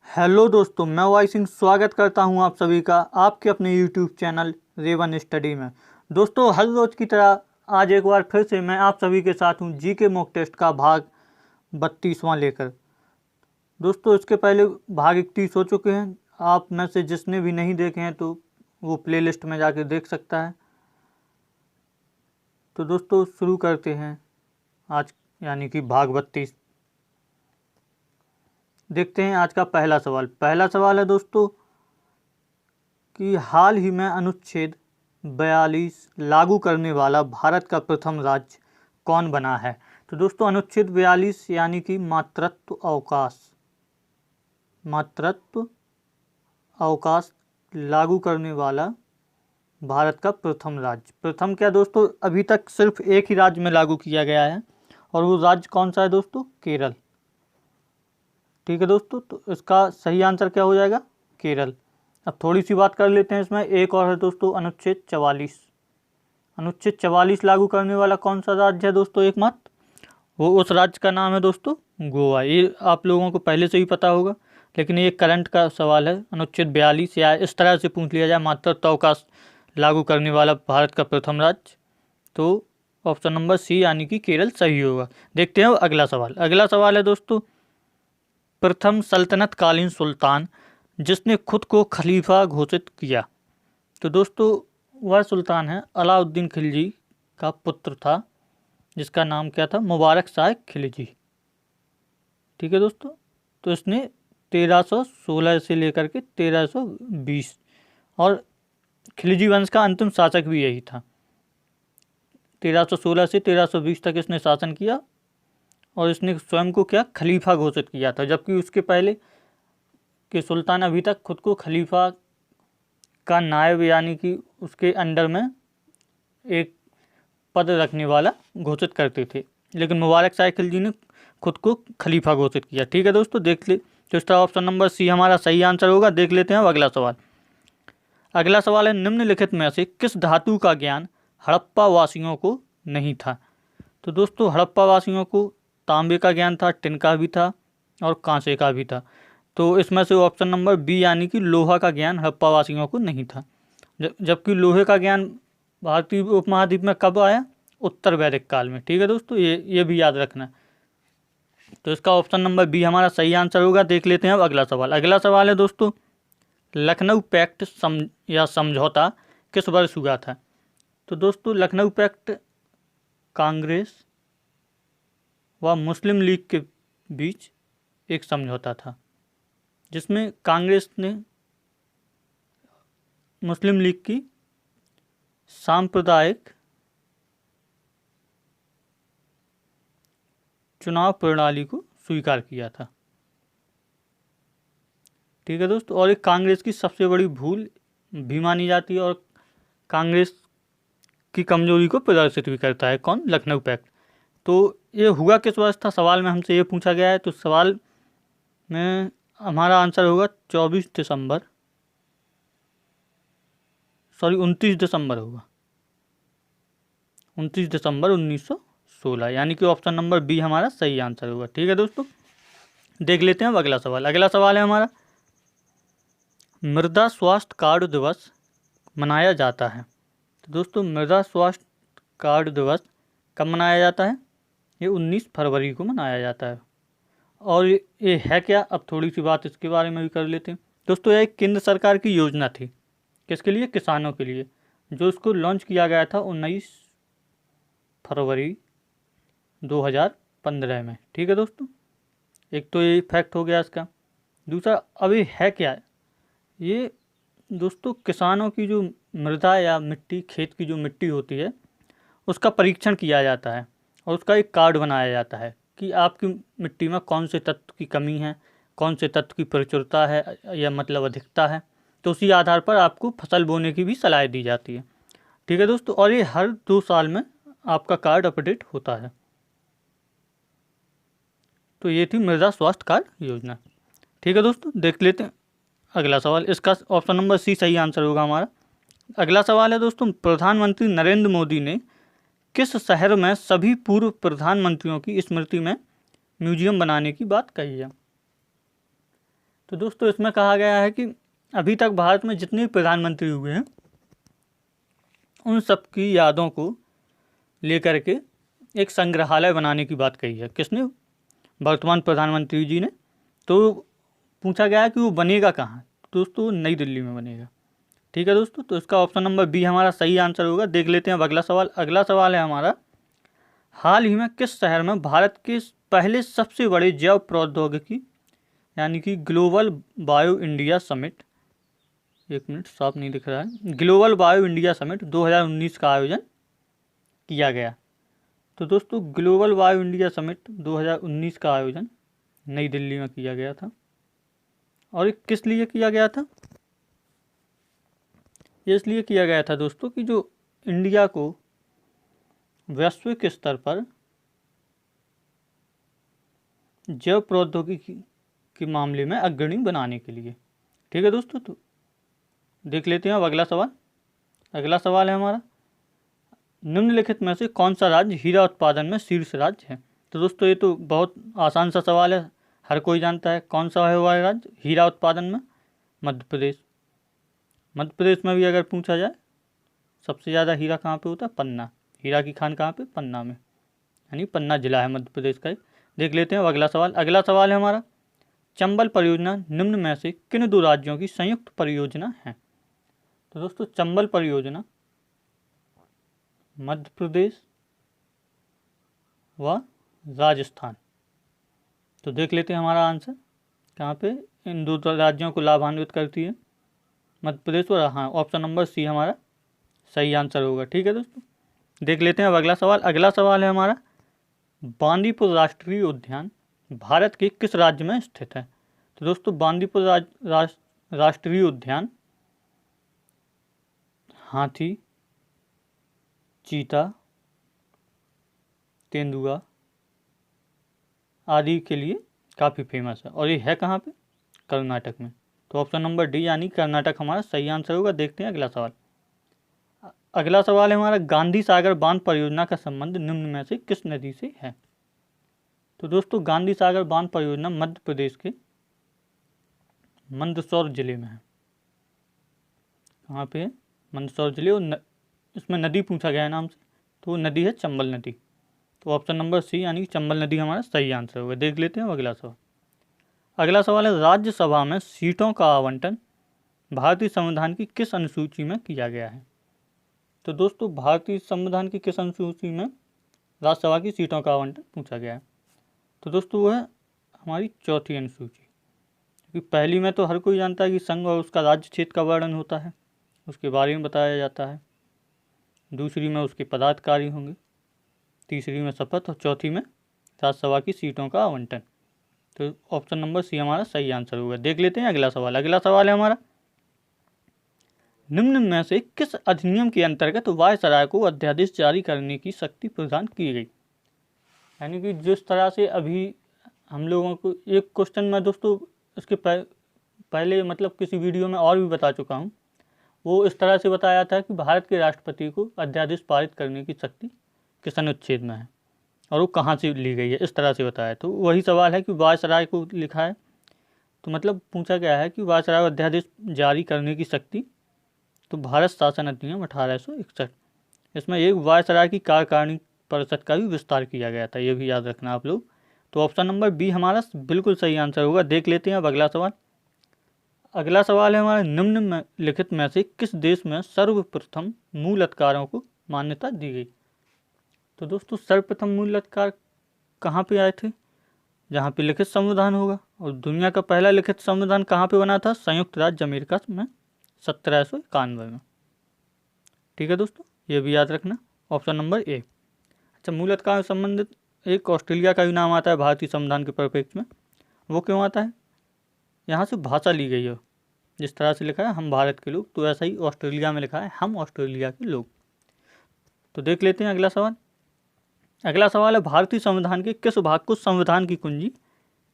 Hello दोस्तों, मैं Y Singh स्वागत करता हूं आप सभी का आपके अपने यूट्यूब चैनल रेवन स्टडी में। दोस्तों, हर रोज़ की तरह आज एक बार फिर से मैं आप सभी के साथ हूं जीके मॉक टेस्ट का भाग 32वां लेकर। दोस्तों, इसके पहले भाग 31 हो चुके हैं। आप में से जिसने भी नहीं देखे हैं तो वो प्लेलिस्ट में जाके देख सकता है। तो दोस्तों, शुरू करते हैं आज यानी कि भाग 32। देखते हैं आज का पहला सवाल है दोस्तों कि हाल ही में अनुच्छेद 42 लागू करने वाला भारत का प्रथम राज्य कौन बना है। तो दोस्तों, अनुच्छेद 42 यानी कि मातृत्व अवकाश लागू करने वाला भारत का प्रथम राज्य। प्रथम क्या दोस्तों, अभी तक सिर्फ एक ही राज्य में लागू किया गया है और वो राज्य कौन सा है दोस्तों? केरल। ठीक है दोस्तों, तो इसका सही आंसर क्या हो जाएगा? केरल। अब थोड़ी सी बात कर लेते हैं इसमें, एक और है दोस्तों अनुच्छेद 44। अनुच्छेद 44 लागू करने वाला कौन सा राज्य है दोस्तों? एकमात्र वो उस राज्य का नाम है दोस्तों गोवा। ये आप लोगों को पहले से ही पता होगा, लेकिन ये करंट का सवाल है। अनुच्छेद 42 या इस तरह से पूछ लिया जाए मातृत्व अवकाश लागू करने वाला भारत का प्रथम राज्य, तो ऑप्शन नंबर सी यानी कि केरल सही होगा। देखते हैं अगला सवाल है दोस्तों, प्रथम सल्तनत कालीन सुल्तान जिसने खुद को खलीफा घोषित किया। तो दोस्तों, वह सुल्तान है अलाउद्दीन खिलजी का पुत्र था, जिसका नाम क्या था? मुबारक शाह खिलजी। ठीक है दोस्तों, तो इसने 1316 से लेकर के 1320, और खिलजी वंश का अंतिम शासक भी यही था। 1316 से 1320 तक इसने शासन किया और इसने स्वयं को क्या? खलीफा घोषित किया था, जबकि उसके पहले के सुल्तान अभी तक खुद को खलीफा का नायब यानी कि उसके अंडर में एक पद रखने वाला घोषित करते थे, लेकिन मुबारक शाह खिलजी ने खुद को खलीफा घोषित किया। ठीक है दोस्तों, देख ले, तो इसका ऑप्शन नंबर सी हमारा सही आंसर होगा। देख लेते हैं अगला सवाल है, निम्नलिखित में से किस धातु का ज्ञान हड़प्पा वासियों को नहीं था। तो दोस्तों, हड़प्पा वासियों को तांबे का ज्ञान था, टिन का भी था और कांसे का भी था। तो इसमें से ऑप्शन नंबर बी यानी कि लोहा का ज्ञान हड़प्पा वासियों को नहीं था, जबकि लोहे का ज्ञान भारतीय उपमहाद्वीप में कब आया? उत्तर वैदिक काल में। ठीक है दोस्तों, ये भी याद रखना। तो इसका ऑप्शन नंबर बी हमारा सही आंसर होगा। देख लेते हैं अब अगला सवाल है दोस्तों, लखनऊ पैक्ट या समझौता किस वर्ष हुआ था। तो दोस्तों, लखनऊ पैक्ट कांग्रेस व मुस्लिम लीग के बीच एक समझौता था, जिसमें कांग्रेस ने मुस्लिम लीग की सांप्रदायिक चुनाव प्रणाली को स्वीकार किया था। ठीक है दोस्तों, और एक कांग्रेस की सबसे बड़ी भूल भी मानी जाती है और कांग्रेस की कमजोरी को प्रदर्शित भी करता है। कौन? लखनऊ पैक्ट। तो ये हुआ किस वर्ष था? सवाल में हमसे ये पूछा गया है, तो सवाल में हमारा आंसर होगा 29 दिसंबर होगा, 29 दिसंबर 1916, यानी कि ऑप्शन नंबर बी हमारा सही आंसर होगा। ठीक है दोस्तों, देख लेते हैं अब अगला सवाल है हमारा, मृदा स्वास्थ्य कार्ड दिवस मनाया जाता है। तो दोस्तों, मृदा स्वास्थ्य कार्ड दिवस कब मनाया जाता है? ये 19 फरवरी को मनाया जाता है। और ये है क्या? अब थोड़ी सी बात इसके बारे में भी कर लेते हैं। दोस्तों, यह एक केंद्र सरकार की योजना थी। किसके लिए? किसानों के लिए, जो इसको लॉन्च किया गया था 19 फरवरी 2015 में। ठीक है दोस्तों, एक तो ये फैक्ट हो गया इसका। दूसरा, अभी है क्या? ये दोस्तों, किसानों की जो मृदा या मिट्टी, खेत की जो मिट्टी होती है, उसका परीक्षण किया जाता है और उसका एक कार्ड बनाया जाता है कि आपकी मिट्टी में कौन से तत्व की कमी है, कौन से तत्व की प्रचुरता है या मतलब अधिकता है। तो उसी आधार पर आपको फसल बोने की भी सलाह दी जाती है। ठीक है दोस्तों, और ये हर 2 साल में आपका कार्ड अपडेट होता है। तो ये थी मृदा स्वास्थ्य कार्ड योजना। ठीक है दोस्तों, देख लेते हैं अगला सवाल। इसका ऑप्शन नंबर सी सही आंसर होगा हमारा। अगला सवाल है दोस्तों, प्रधानमंत्री नरेंद्र मोदी ने किस शहर में सभी पूर्व प्रधानमंत्रियों की स्मृति में म्यूजियम बनाने की बात कही है। तो दोस्तों इसमें कहा गया है कि अभी तक भारत में जितने प्रधानमंत्री हुए हैं उन सब की यादों को लेकर के एक संग्रहालय बनाने की बात कही है। किसने? वर्तमान प्रधानमंत्री जी ने। तो पूछा गया है कि वो बनेगा कहाँ? दोस्तों नई दिल्ली में बनेगा। ठीक है दोस्तों, तो इसका ऑप्शन नंबर बी हमारा सही आंसर होगा। देख लेते हैं अब अगला सवाल। अगला सवाल है हमारा, हाल ही में किस शहर में भारत के पहले सबसे बड़े जैव प्रौद्योगिकी यानी कि ग्लोबल बायो इंडिया समिट, एक मिनट साफ नहीं दिख रहा है, ग्लोबल बायो इंडिया समिट 2019 का आयोजन किया गया? तो दोस्तों ग्लोबल बायो इंडिया समिट 2019 का आयोजन नई दिल्ली में किया गया था। और ये किस लिए किया गया था? ये इसलिए किया गया था दोस्तों कि जो इंडिया को वैश्विक स्तर पर जैव प्रौद्योगिकी के मामले में अग्रणी बनाने के लिए। ठीक है दोस्तों, तो देख लेते हैं अब अगला सवाल। अगला सवाल है हमारा, निम्नलिखित में से कौन सा राज्य हीरा उत्पादन में शीर्ष राज्य है? तो दोस्तों ये तो बहुत आसान सा सवाल है, हर कोई जानता है। कौन सा है वह राज्य हीरा उत्पादन में? मध्य प्रदेश। मध्य प्रदेश में भी अगर पूछा जाए सबसे ज़्यादा हीरा कहाँ पे होता है? पन्ना। हीरा की खान कहाँ पे? पन्ना में, यानी पन्ना जिला है मध्य प्रदेश का। देख लेते हैं अब अगला सवाल। अगला सवाल है हमारा, चंबल परियोजना निम्न में से किन दो राज्यों की संयुक्त परियोजना है? तो दोस्तों चंबल परियोजना मध्य प्रदेश व राजस्थान। तो देख लेते हैं हमारा आंसर कहाँ पे इन दो राज्यों को लाभान्वित करती है, मध्य प्रदेश और, हाँ ऑप्शन नंबर सी हमारा सही आंसर होगा। ठीक है दोस्तों, देख लेते हैं अब अगला सवाल। अगला सवाल है हमारा, बांदीपुर राष्ट्रीय उद्यान भारत के किस राज्य में स्थित है? तो दोस्तों बांदीपुर राष्ट्रीय उद्यान हाथी, चीता, तेंदुआ आदि के लिए काफ़ी फेमस है और ये है कहाँ पे? कर्नाटक में। तो ऑप्शन नंबर डी यानी कर्नाटक हमारा सही आंसर होगा। देखते हैं अगला सवाल। अगला सवाल है हमारा, गांधी सागर बांध परियोजना का संबंध निम्न में से किस नदी से है? तो दोस्तों गांधी सागर बांध परियोजना मध्य प्रदेश के मंदसौर जिले में है। कहाँ पे है? मंदसौर जिले। और इसमें नदी पूछा गया है नाम से, तो वो नदी है चंबल नदी। तो ऑप्शन नंबर सी यानी चंबल नदी हमारा सही आंसर होगा। देख लेते हैं अगला सवाल। अगला सवाल है, राज्यसभा में सीटों का आवंटन भारतीय संविधान की किस अनुसूची में किया गया है? तो दोस्तों भारतीय संविधान की किस अनुसूची में राज्यसभा की सीटों का आवंटन पूछा गया है? तो दोस्तों वो है हमारी चौथी अनुसूची। क्योंकि पहली में तो हर कोई जानता है कि संघ और उसका राज्य क्षेत्र का वर्णन होता है, उसके बारे में बताया जाता है। दूसरी में उसके पदाधिकारी होंगे, तीसरी में शपथ और चौथी में राज्यसभा की सीटों का आवंटन। तो ऑप्शन नंबर सी हमारा सही आंसर होगा। देख लेते हैं अगला सवाल। अगला सवाल है हमारा, निम्न में से किस अधिनियम के अंतर्गत वायसराय को अध्यादेश जारी करने की शक्ति प्रदान की गई? यानी कि जिस तरह से अभी हम लोगों को एक क्वेश्चन में दोस्तों इसके पहले मतलब किसी वीडियो में और भी बता चुका हूँ, वो इस तरह से बताया था कि भारत के राष्ट्रपति को अध्यादेश पारित करने की शक्ति किस अनुच्छेद में है और वो कहाँ से ली गई है, इस तरह से बताया। तो वही सवाल है कि वायसराय को लिखा है, तो मतलब पूछा गया है कि वायसराय अध्यादेश जारी करने की शक्ति, तो भारत शासन अधिनियम 1861, इसमें एक वायसराय की कार्यकारिणी परिषद का भी विस्तार किया गया था, ये भी याद रखना आप लोग। तो ऑप्शन नंबर बी हमारा बिल्कुल सही आंसर होगा। देख लेते हैं अब अगला सवाल। अगला सवाल है हमारा, निम्नलिखित में से किस देश में सर्वप्रथम मूल अधिकारों को मान्यता दी गई? तो दोस्तों सर्वप्रथम मूल अधिकार कहाँ पे आए थे? जहाँ पे लिखित संविधान होगा। और दुनिया का पहला लिखित संविधान कहाँ पे बना था? संयुक्त राज्य अमेरिका में 1791 में। ठीक है दोस्तों, ये भी याद रखना, ऑप्शन नंबर ए। अच्छा, मूल अधिकार से संबंधित एक ऑस्ट्रेलिया का भी नाम आता है भारतीय संविधान के परिप्रेक्ष्य में। वो क्यों आता है? यहाँ से भाषा ली गई है। जिस तरह से लिखा है हम भारत के लोग, तो ऐसा ही ऑस्ट्रेलिया में लिखा है हम ऑस्ट्रेलिया के लोग। तो देख लेते हैं अगला सवाल। अगला सवाल है, भारतीय संविधान के किस भाग को संविधान की कुंजी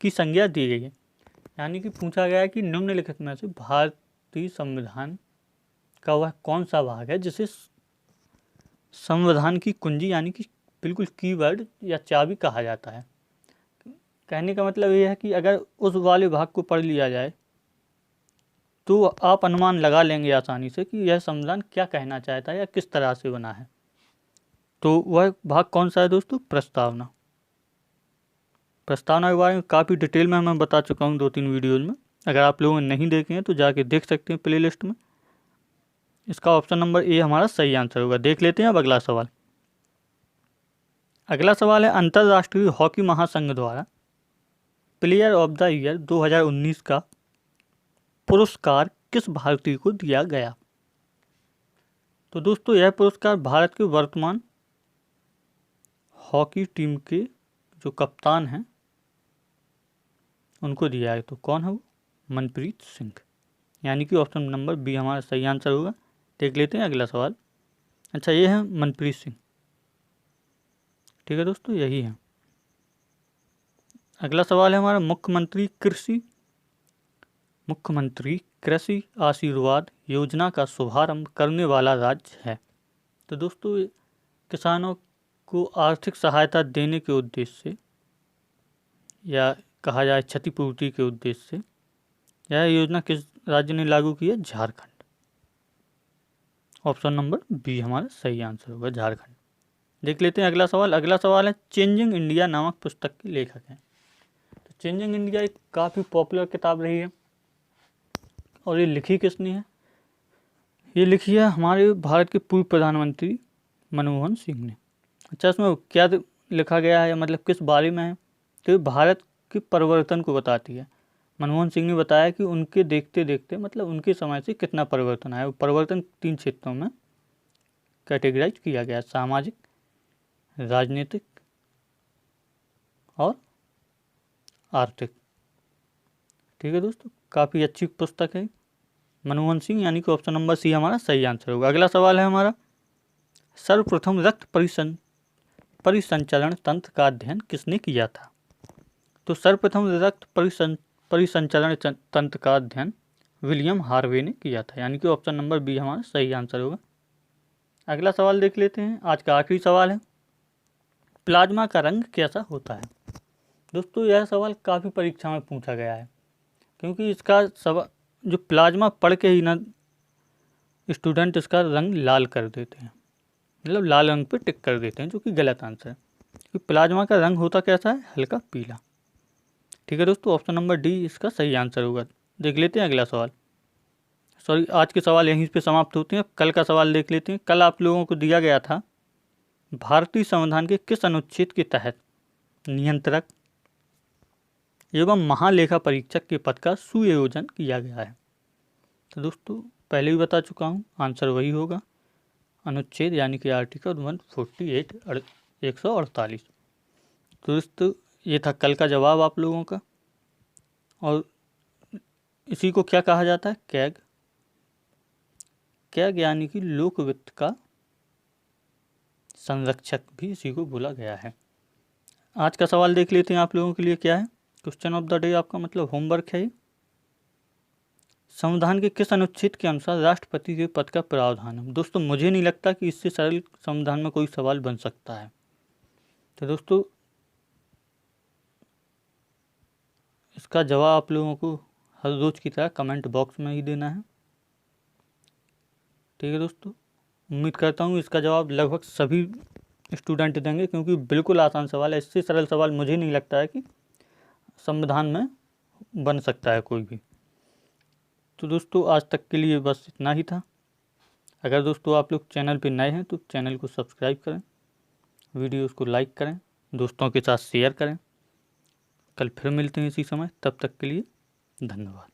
की संज्ञा दी गई है? यानी कि पूछा गया है कि निम्नलिखित में से भारतीय संविधान का वह कौन सा भाग है जिसे संविधान की कुंजी यानी कि बिल्कुल कीवर्ड या चाबी कहा जाता है। कहने का मतलब ये है कि अगर उस वाले भाग को पढ़ लिया जाए तो आप अनुमान लगा लेंगे आसानी से कि यह संविधान क्या कहना चाहता है या किस तरह से बना है। तो वह भाग कौन सा है दोस्तों? प्रस्तावना। प्रस्तावना के बारे में काफ़ी डिटेल में मैं बता चुका हूँ 2-3 वीडियोज़ में। अगर आप लोगों ने नहीं देखे हैं तो जाके देख सकते हैं प्ले लिस्ट में। इसका ऑप्शन नंबर ए हमारा सही आंसर होगा। देख लेते हैं अब अगला सवाल। अगला सवाल है, अंतर्राष्ट्रीय हॉकी महासंघ द्वारा प्लेयर ऑफ द ईयर 2019 का पुरस्कार किस भारतीय को दिया गया? तो दोस्तों यह पुरस्कार भारत के वर्तमान हॉकी टीम के जो कप्तान हैं उनको दिया है। तो कौन है वो? मनप्रीत सिंह, यानी कि ऑप्शन नंबर बी हमारा सही आंसर होगा। देख लेते हैं अगला सवाल। अच्छा, ये है मनप्रीत सिंह। ठीक है दोस्तों, यही है। अगला सवाल है हमारा, मुख्यमंत्री कृषि आशीर्वाद योजना का शुभारंभ करने वाला राज्य है। तो दोस्तों किसानों को आर्थिक सहायता देने के उद्देश्य से या कहा जाए क्षतिपूर्ति के उद्देश्य से यह योजना किस राज्य ने लागू की है? झारखंड। ऑप्शन नंबर बी हमारा सही आंसर होगा, झारखंड। देख लेते हैं अगला सवाल। अगला सवाल है, चेंजिंग इंडिया नामक पुस्तक के लेखक हैं। तो चेंजिंग इंडिया एक काफ़ी पॉपुलर किताब रही है और ये लिखी किसने है? ये लिखी है हमारे भारत के पूर्व प्रधानमंत्री मनमोहन सिंह ने। अच्छा, इसमें क्या लिखा गया है, मतलब किस बारे में है? तो ये भारत के परिवर्तन को बताती है। मनमोहन सिंह ने बताया कि उनके देखते देखते मतलब उनके समय से कितना परिवर्तन आया। वो परिवर्तन 3 क्षेत्रों में कैटेगराइज किया गया, सामाजिक, राजनीतिक और आर्थिक। ठीक है दोस्तों, काफ़ी अच्छी पुस्तक है मनमोहन सिंह, यानी कि ऑप्शन नंबर सी हमारा सही आंसर होगा। अगला सवाल है हमारा, सर्वप्रथम रक्त परिसंचरण तंत्र का अध्ययन किसने किया था? तो सर्वप्रथम रक्त परिसंचरण तंत्र का अध्ययन विलियम हार्वे ने किया था, यानी कि ऑप्शन नंबर बी हमारा सही आंसर होगा। अगला सवाल देख लेते हैं, आज का आखिरी सवाल है, प्लाज्मा का रंग कैसा होता है? दोस्तों यह सवाल काफ़ी परीक्षा में पूछा गया है, क्योंकि इसका सवाल जो प्लाज्मा पढ़ के ही ना स्टूडेंट इसका रंग लाल कर देते हैं, मतलब लाल रंग पे टिक कर देते हैं, जो कि गलत आंसर है। क्योंकि प्लाज्मा का रंग होता कैसा है? हल्का पीला। ठीक है दोस्तों, ऑप्शन नंबर डी इसका सही आंसर होगा। देख लेते हैं अगला सवाल। सॉरी, आज के सवाल यहीं पे समाप्त होते हैं। कल का सवाल देख लेते हैं। कल आप लोगों को दिया गया था, भारतीय संविधान के किस अनुच्छेद के तहत नियंत्रक एवं महालेखा परीक्षक के पद का सुयोजन किया गया है? तो दोस्तों पहले भी बता चुका हूँ, आंसर वही होगा, अनुच्छेद यानी कि आर्टिकल 148 148। तो दोस्तों ये था कल का जवाब आप लोगों का। और इसी को क्या कहा जाता है? कैग। कैग यानी कि लोक वित्त का संरक्षक भी इसी को बोला गया है। आज का सवाल देख लेते हैं आप लोगों के लिए क्या है। क्वेश्चन ऑफ द डे आपका मतलब होमवर्क है। संविधान के किस अनुच्छेद के अनुसार राष्ट्रपति के पद का प्रावधान है? दोस्तों मुझे नहीं लगता कि इससे सरल संविधान में कोई सवाल बन सकता है। तो दोस्तों इसका जवाब आप लोगों को हर रोज़ की तरह कमेंट बॉक्स में ही देना है। ठीक है दोस्तों, उम्मीद करता हूँ इसका जवाब लगभग सभी स्टूडेंट देंगे, क्योंकि बिल्कुल आसान सवाल है। इससे सरल सवाल मुझे नहीं लगता है कि संविधान में बन सकता है कोई भी। तो दोस्तों आज तक के लिए बस इतना ही था। अगर दोस्तों आप लोग चैनल पे नए हैं तो चैनल को सब्सक्राइब करें, वीडियोस को लाइक करें, दोस्तों के साथ शेयर करें। कल फिर मिलते हैं इसी समय, तब तक के लिए धन्यवाद।